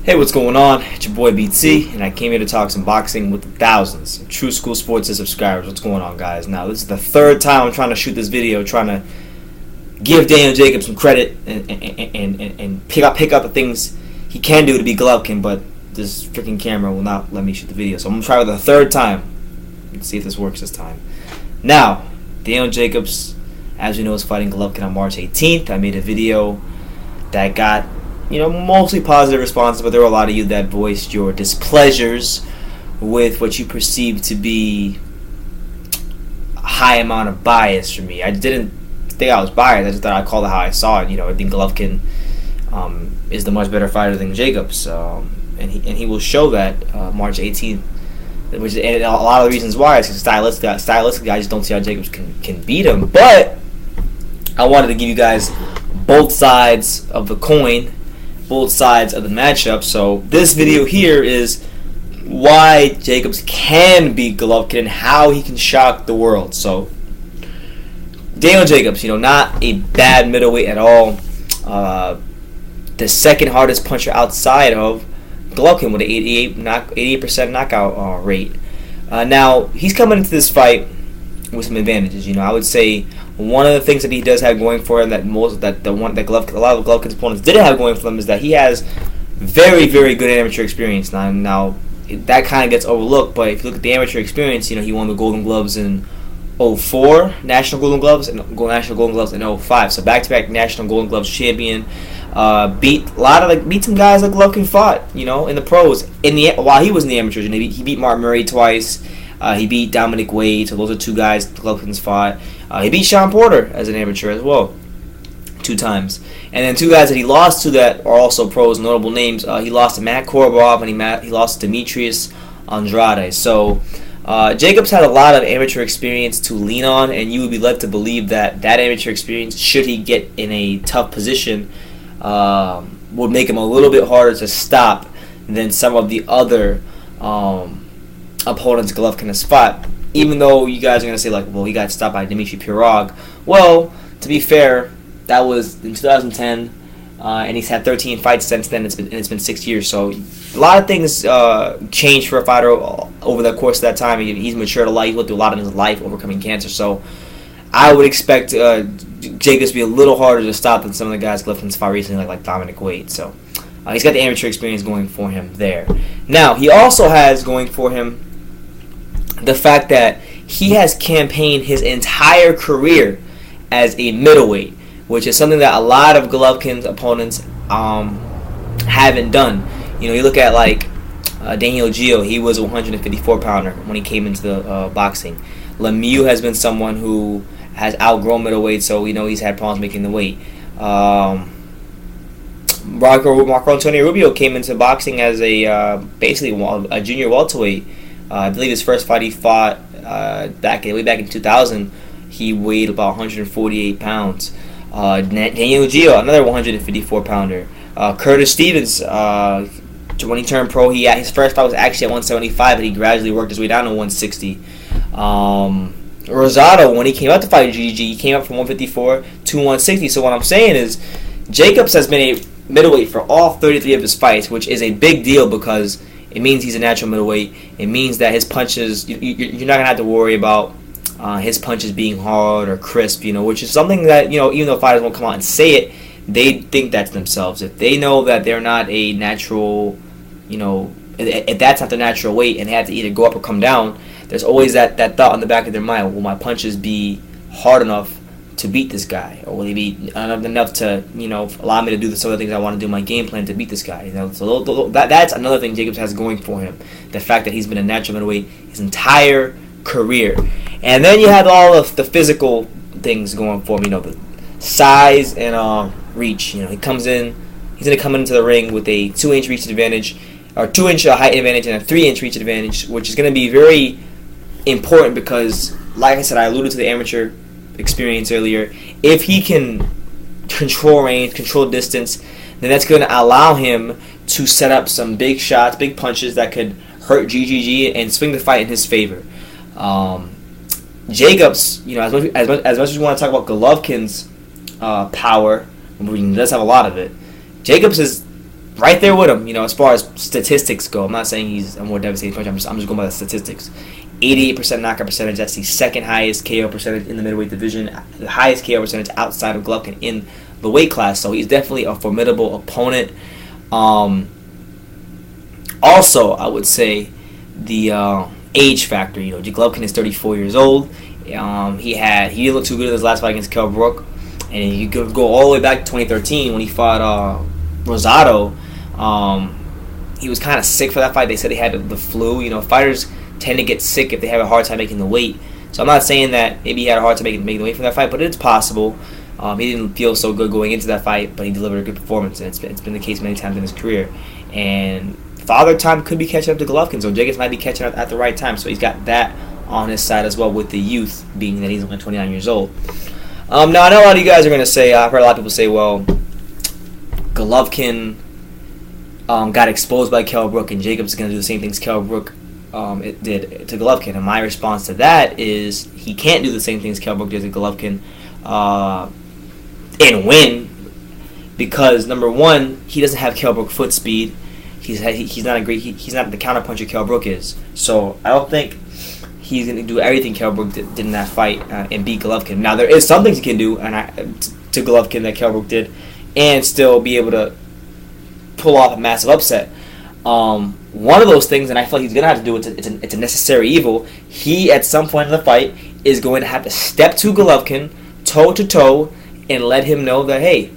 Hey, what's going on? It's your boy BT, and I came here to talk some boxing with the thousands of True School Sports subscribers. What's going on, guys? Now, this is the third time I'm trying to shoot this video, trying to give Daniel Jacobs some credit and pick up the things he can do to beat Golovkin, but this freaking camera will not let me shoot the video. So I'm going to try it the third time. Let's see if this works this time. Now, Daniel Jacobs, as we know, is fighting Golovkin on March 18th. I made a video that got mostly positive responses, but there were a lot of you that voiced your displeasures with what you perceived to be a high amount of bias from me. I didn't think I was biased. I just thought I called it how I saw it. I think Golovkin is the much better fighter than Jacobs, and he will show that March 18th. And a lot of the reasons why is because stylistically, I just don't see how Jacobs can beat him. But I wanted to give you guys both sides of the coin, both sides of the matchup. So this video here is why Jacobs can beat Golovkin and how he can shock the world. So Daniel Jacobs, not a bad middleweight at all. The second hardest puncher outside of Golovkin with an 88% knockout rate. Now he's coming into this fight with some advantages. I would say one of the things that he does have going for him that a lot of Golovkin's opponents didn't have going for them is that he has very, very good amateur experience. Now that kind of gets overlooked, but if you look at the amateur experience, he won the Golden Gloves in 04, National Golden Gloves, and National Golden Gloves in 05. So back-to-back National Golden Gloves champion. Beat some guys like Golovkin fought, in the pros. While he was in the amateurs, he beat Martin Mariette twice. He beat Dominic Wade, so those are two guys Golovkin's fought. He beat Sean Porter as an amateur as well, 2 times. And then 2 guys that he lost to that are also pros, notable names. He lost to Matt Korobov and he lost to Demetrius Andrade. So Jacobs had a lot of amateur experience to lean on, and you would be led to believe that amateur experience, should he get in a tough position, would make him a little bit harder to stop than some of the other opponents Golovkin has fought. Even though you guys are going to say, he got stopped by Dmitry Pirog. Well, to be fair, that was in 2010, and he's had 13 fights since then. It's been 6 years. So a lot of things changed for a fighter over the course of that time. He's matured a lot. He's went through a lot in his life, overcoming cancer. So I would expect Jacobs to be a little harder to stop than some of the guys Golovkin's fought recently, like Dominic Wade. So he's got the amateur experience going for him there. Now, he also has going for him the fact that he has campaigned his entire career as a middleweight, which is something that a lot of Golovkin's opponents haven't done. You look at Daniel Gio, he was a 154-pounder when he came into the boxing. Lemieux has been someone who has outgrown middleweight, so he's had problems making the weight. Marco Antonio Rubio came into boxing as basically a junior welterweight. I believe his first fight he fought way back in 2000, he weighed about 148 pounds. Daniel Gio, another 154-pounder. Curtis Stevens, when he turned pro, his first fight was actually at 175, but he gradually worked his way down to 160. Rosado, when he came out to fight GGG, he came up from 154 to 160. So what I'm saying is, Jacobs has been a middleweight for all 33 of his fights, which is a big deal because it means he's a natural middleweight. It means that his punches, you're not going to have to worry about his punches being hard or crisp, which is something that, even though fighters won't come out and say it, they think that to themselves. If they know that they're not a natural, if that's not their natural weight and they have to either go up or come down, there's always that thought in the back of their mind, will my punches be hard enough to beat this guy? Or will they be enough to, allow me to do some of the things I want to do in my game plan to beat this guy? So that's another thing Jacobs has going for him. The fact that he's been a natural middleweight his entire career. And then you have all of the physical things going for him, the size and reach. He's going to come into the ring with a 2-inch reach advantage, or 2-inch height advantage and a 3-inch reach advantage, which is going to be very important because, like I said, I alluded to the amateur experience earlier. If he can control range, control distance, then that's going to allow him to set up some big shots, big punches that could hurt GGG and swing the fight in his favor. Jacobs, as much as we want to talk about Golovkin's power, he does have a lot of it. Jacobs is right there with him, as far as statistics go. I'm not saying he's a more devastating puncher. I'm just going by the statistics. 88% knockout percentage. That's the second highest KO percentage in the middleweight division. The highest KO percentage outside of Golovkin in the weight class. So he's definitely a formidable opponent. Also, I would say the age factor. Golovkin is 34 years old. He didn't look too good in his last fight against Kell Brook, and you could go all the way back to 2013 when he fought Rosado. He was kind of sick for that fight. They said he had the flu. Fighters tend to get sick if they have a hard time making the weight. So I'm not saying that maybe he had a hard time making the weight for that fight, but it's possible. He didn't feel so good going into that fight, but he delivered a good performance, and it's been the case many times in his career. And Father Time could be catching up to Golovkin, so Jacobs might be catching up at the right time. So he's got that on his side as well, with the youth being that he's only 29 years old. Now, I know a lot of you guys are going to say, I've heard a lot of people say, well, Golovkin got exposed by Kell Brook, and Jacobs is going to do the same things Kell Brook it did to Golovkin. And my response to that is he can't do the same things Kell Brook did to Golovkin and win, because number one, he doesn't have Kell Brook foot speed. He's not the counterpuncher Kell Brook is. So I don't think he's going to do everything Kell Brook did in that fight and beat Golovkin. Now, there is some things he can do to Golovkin that Kell Brook did, and still be able to pull off a massive upset. One of those things, and I feel like he's going to have to do it, it's a necessary evil. He, at some point in the fight, is going to have to step to Golovkin, toe-to-toe, and let him know that, hey,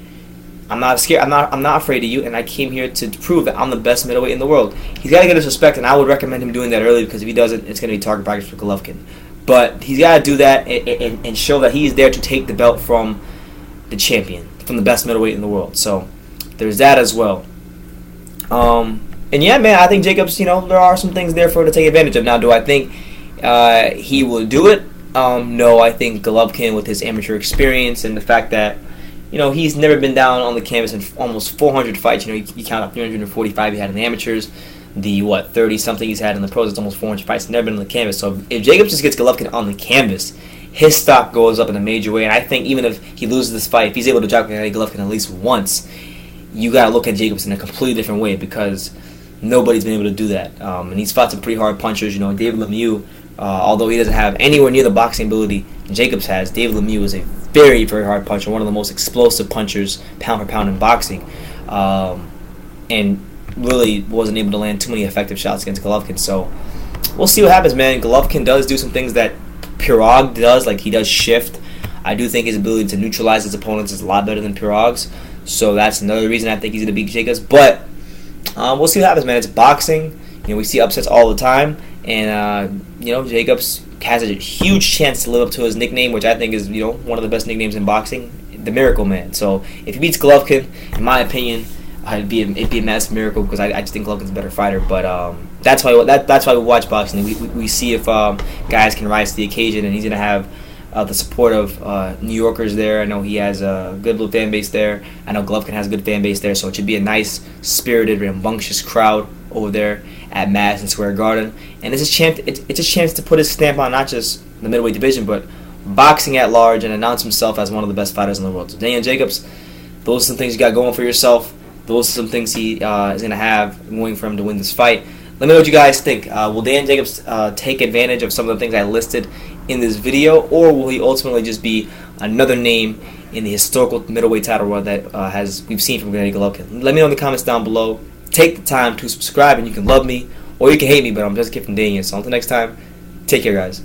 I'm not scared. I'm not afraid of you, and I came here to prove that I'm the best middleweight in the world. He's got to get his respect, and I would recommend him doing that early, because if he doesn't, it's going to be target practice for Golovkin. But he's got to do that and show that he's there to take the belt from the champion, from the best middleweight in the world. So there's that as well. And yeah, man, I think Jacobs, there are some things there for him to take advantage of. Now, do I think he will do it? No, I think Golovkin, with his amateur experience and the fact that he's never been down on the canvas in almost 400 fights. You count up 345 he had in the amateurs. The 30-something he's had in the pros, it's almost 400 fights. He's never been on the canvas. So if Jacobs just gets Golovkin on the canvas, his stock goes up in a major way. And I think even if he loses this fight, if he's able to drop Golovkin at least once, you got to look at Jacobs in a completely different way, because nobody's been able to do that. And he's fought some pretty hard punchers. David Lemieux, although he doesn't have anywhere near the boxing ability Jacobs has, David Lemieux is a very, very hard puncher, one of the most explosive punchers pound for pound in boxing, and really wasn't able to land too many effective shots against Golovkin. So we'll see what happens, man. Golovkin does do some things that Pirog does, like he does shift. I do think his ability to neutralize his opponents is a lot better than Pirog's, so that's another reason I think he's going to beat Jacobs. But we'll see what happens, man. It's boxing. We see upsets all the time, and Jacobs has a huge chance to live up to his nickname, which I think is one of the best nicknames in boxing, the Miracle Man. So if he beats Golovkin, in my opinion, it'd be a massive miracle, because I just think Golovkin's a better fighter. But that's why we watch boxing. We see if guys can rise to the occasion, and he's gonna have the support of New Yorkers there. I know he has a good little fan base there. I know Golovkin has a good fan base there, so it should be a nice, spirited, rambunctious crowd over there at Madison Square Garden. And it's a chance to put his stamp on not just the middleweight division, but boxing at large, and announce himself as one of the best fighters in the world. So Daniel Jacobs, those are some things you got going for yourself. Those are some things he is going to have going for him to win this fight. Let me know what you guys think. Will Dan Jacobs take advantage of some of the things I listed in this video, or will he ultimately just be another name in the historical middleweight title run that we've seen from Gennady Golovkin? Let me know in the comments down below. Take the time to subscribe, and you can love me or you can hate me, but I'm just a kid from Daniel. So until next time, take care, guys.